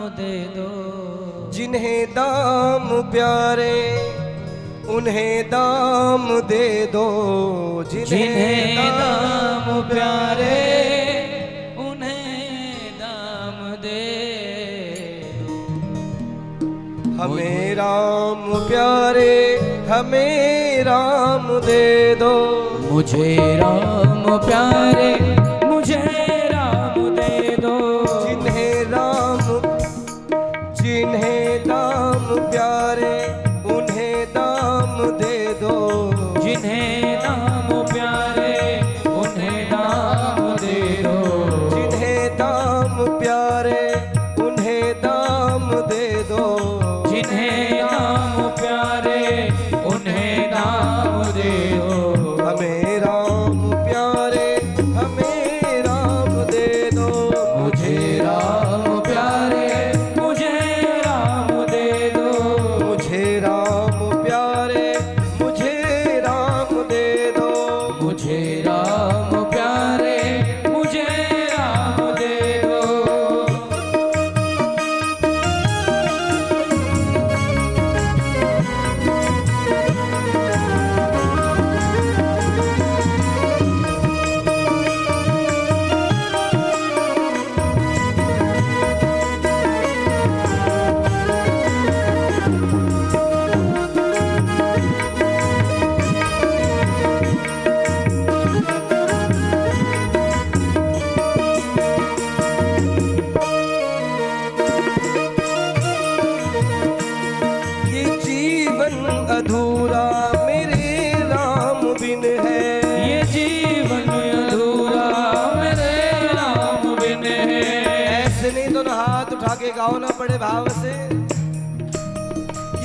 दे दो। जिन्हें दाम प्यारे उन्हें दाम दे दो। जिन्हें दाम प्यारे उन्हें दाम दे दो। हमें राम प्यारे हमें राम दे दो। मुझे राम प्यारे मुझे राम दे दो। जिन्हें दाम प्यारे उन्हें दाम दे दो। जिन्हें दाम प्यारे उन्हें दाम दे दो। जिन्हें दाम प्यारे उन्हें दाम दे दो। जिन्हें दाम प्यारे उन्हें दाम दे दो। हमें राम प्यारे हमें राम दे दो। मुझे राम प्यारे मुझे राम दे दो। मुझे राम प्यारे मुझे राम दे दो। मुझे राम प्यारे मुझे राम दे दो। ये जीवन अधूरा मेरे राम बिन है। ये जीवन अधूरा मेरे राम बिन है। ऐसे नहीं दोनों हाथ उठा के गाओ ना बड़े भाव से।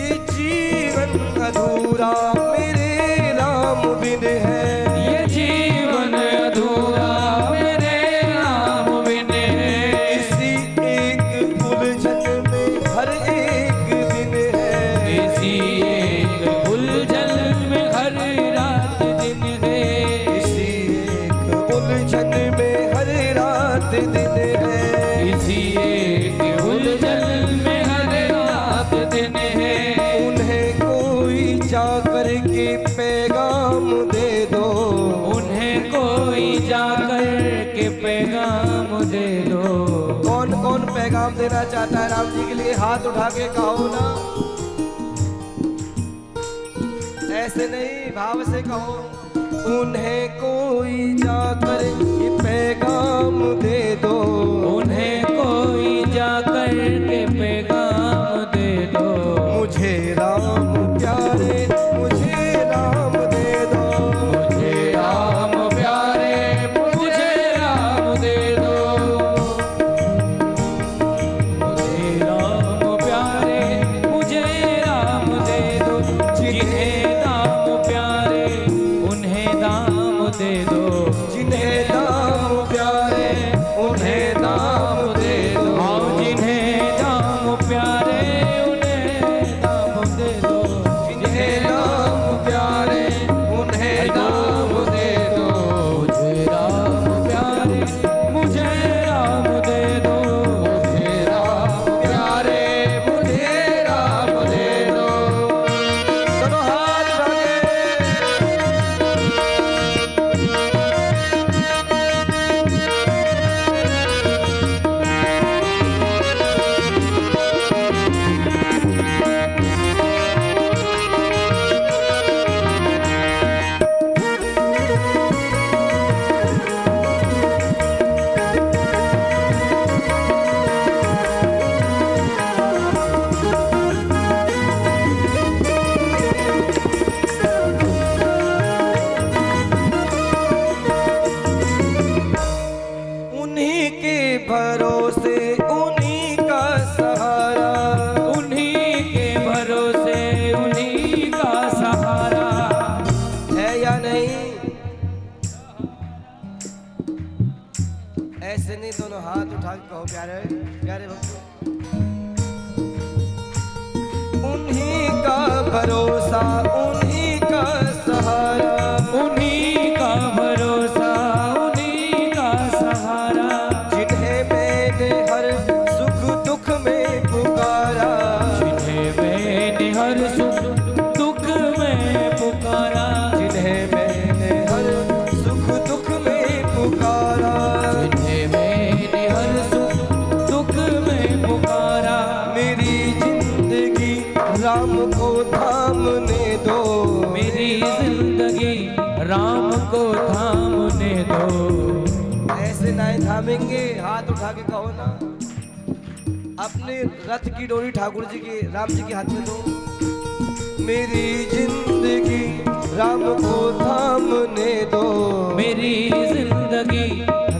ये जीवन अधूरा मेरे राम बिन है। ये जीवन अधूरा मेरे राम बिन है। इसी एक उलझन में हर एक दिन है। इसी एक उलझन में हर रात दिन है। इसी एक उलझन में हर रात दिन है। इसी एक उलझन में हर रात दिन है। उन्हें कोई जाकर के पैगाम दे दो। उन्हें कोई जाकर के पैगाम दे दो। कौन कौन पैगाम देना चाहता है राम जी के लिए? हाथ उठा के कहो ना, ऐसे नहीं भाव से कहो। उन्हें कोई जाकर के पैगाम दे दो। उन्हें कोई जाकर के पैगाम दे दो। मुझे राम प्यारे मुझे राम दे दो। मुझे राम प्यारे मुझे राम दे दो। मुझे राम प्यारे मुझे राम दे दो। जिन्हें दाम प्यारे उन्हें दाम दे दो। जिन्हें दाम प्यारे उन्हें दाम दे दो। आओ जिन्हें दाम प्यारे उन्हें दाम दे दो। जिन्हें दाम प्यारे उन्हें दाम दे दो। मुझे राम प्यारे मुझे राम दे दो। मुझे राम प्यारे मुझे राम दे दो। दोनों हाथ उठा उन्हीं के भरोसे उन्हीं का सहारा। उन्हीं के भरोसे उन्हीं का सहारा। है या नहीं? ऐसे नहीं, दोनों हाथ उठा के कहो प्यारे प्यारे भक्तों। उन्हीं का भरोसा उन्हीं का सहारा। उन्हीं का भरोसा उन्हीं का सहारा। जिन्हें मैंने हर सुख दुख में अपने रथ की डोरी ठाकुर जी के राम जी के हाथ में दो। मेरी जिंदगी राम को थामने दो, मेरी जिंदगी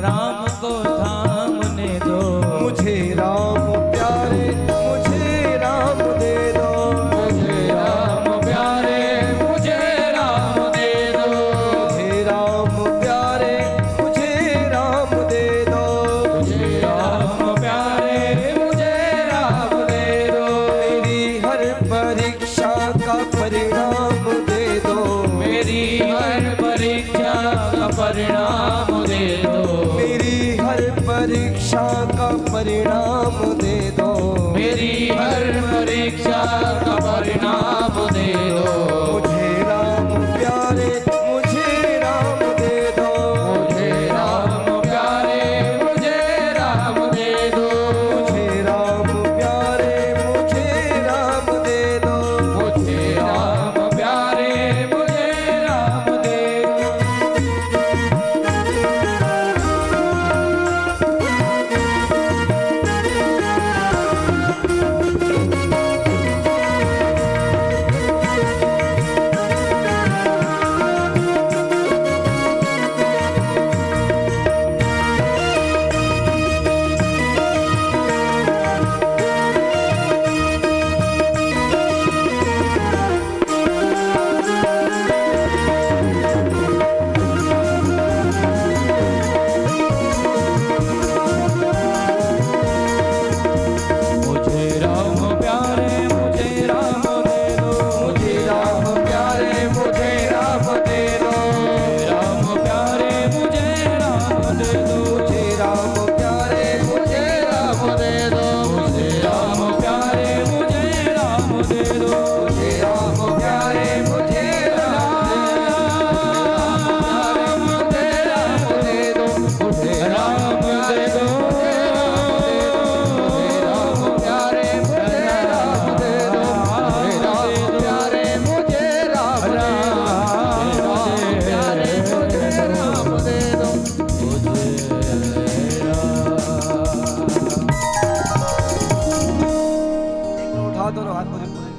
राम को थामने दो। मुझे राम प्यारे मुझे राम दे दो, मुझे राम प्यारे मुझे राम दे दो। मुझे राम प्यारे मुझे राम दे दो, मुझे राम प्यारे मुझे राम दे दो। मेरी हर परीक्षा का परिणाम दे दो, मेरी हर परीक्षा का परिणाम दे दो। मेरी हर परीक्षा का परिणाम दे दो, मेरी हर परीक्षा का परिणाम दे दो। मुझे राम प्यारे मुझे राम दे दो, मुझे राम प्यारे मुझे राम दे दो। मुझे राम प्यारे मुझे राम दे दो, मुझे राम प्यारे मुझे राम दे दो। मुझे राम प्यारे मुझे राम दे दो। मुझे राम प्यारे मुझे राम दे दो, राम प्यारे मुझे राम दे दो। मुझे राम प्यारे मुझे राम दे दो, मुझे राम प्यारे मुझे राम दे दो। मुझे राम प्यारे मुझे राम दे दो। मुझे राम दे दो। राम प्यारे मुझे राम दे दो, राम प्यारे मुझे राम प्यारे मुझे राम दे दो। उठा दोनों हाथ मुझे पूरे